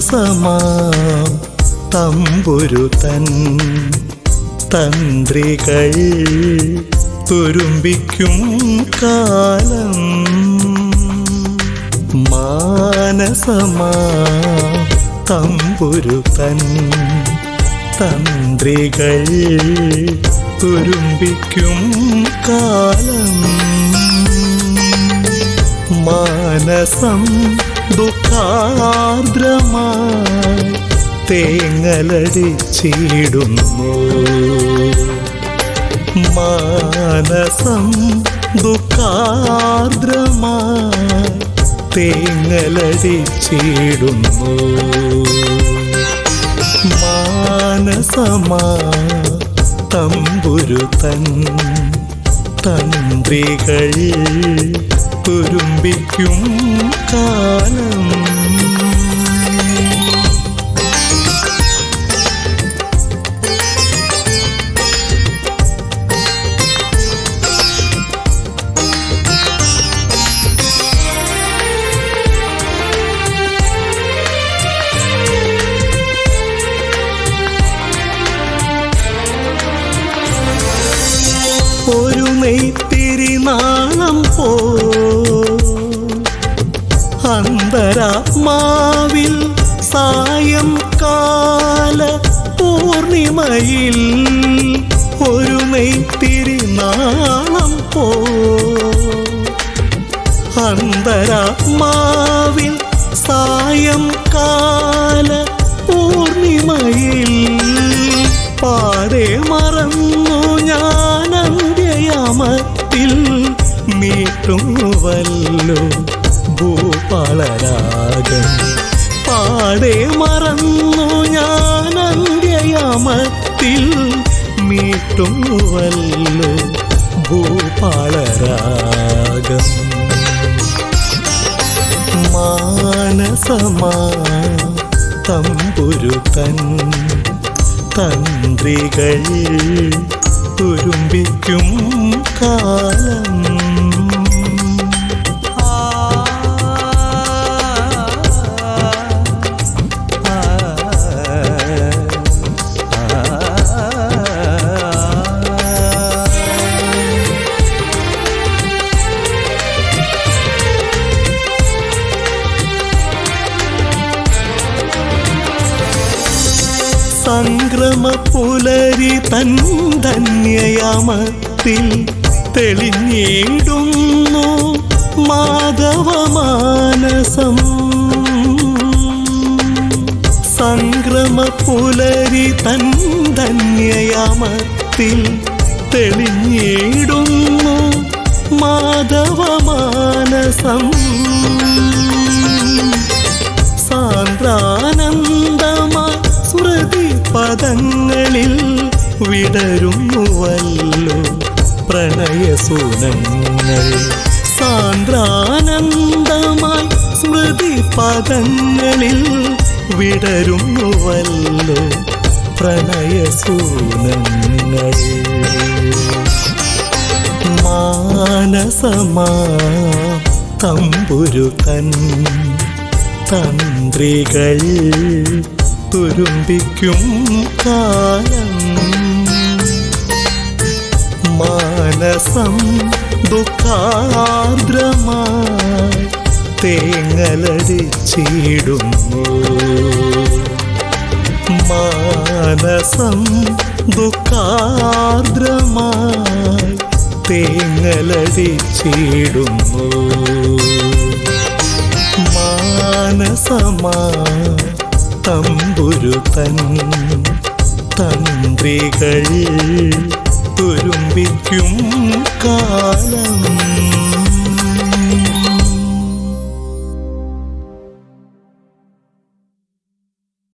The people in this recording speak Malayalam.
മാനസമാം തമ്പുരുതൻ തന്ത്രികൾ തുരുമ്പിക്കും കാലം. മാനസമാം തമ്പുരുതൻ തന്ത്രികൾ തുരുമ്പിക്കും കാലം. മാനസം ദുഃഖാർദ്രമായി തേങ്ങലടിച്ചിടുന്നു. മാനസം ദുഃഖാർദ്രമായി തേങ്ങലടിച്ചിടുന്നു. മാനസമാ തമ്പുരുതൻ തന്ത്രികൾ തുരുമ്പിക്കും കാലം. ഒരു നെയ്ത്തിരിനാളം പോ അന്തരാത്മാവിൽ സായംകാല പൂർണിമയിൽ ഒരു നെയ്ത്തിരിനാളം പോ അന്തരാത്മാവിൽ സായംകാല പൂർണിമയിൽ പാടെ മറന്നു ഞാൻ അന്ത്യയാമത്തിൽ മീട്ടുവല്ലോ ഭൂപാളരാഗം. പാടെ മറന്നു ഞാൻ അന്ത്യയാമത്തിൽ മീട്ടുവല്ലോ ഭൂപാളരാഗം. മാനസമാ തമ്പുരുതൻ തന്ത്രികൾ തുരുമ്പിക്കും കാലം. സംക്രമ പുലരി തൻ ധന്യയാമത്തിൽ തെളിഞ്ഞിടുന്നു മാധവമാനസം. സംക്രമ പുലരി തൻ ധന്യയാമത്തിൽ തെളിഞ്ഞിടുന്നു മാധവമാനസം. സാന്ദ്രാനന്ദമാ സ്മൃതി പദങ്ങളിൽ വിടരുന്നുവല്ലോ പ്രണയസൂനങ്ങൾ. സാന്ദ്രാനന്ദമായി സ്മൃതി പദങ്ങളിൽ വിടരുന്നുവല്ലോ പ്രണയസൂനങ്ങൾ. മാനസമാ തമ്പുരുതൻ തന്ത്രികൾ തുരുമ്പിക്കും കാലം. മാനസം ദുഃഖാർദ്രമായി തേങ്ങലടിച്ചിടുന്നു. മാനസം ദുഃഖാർദ്രമായി തേങ്ങലടിച്ചിടുന്നു. മാനസമാ തമ്പുരുതൻ തന്ത്രികൾ തുരുമ്പിക്കും കാലം.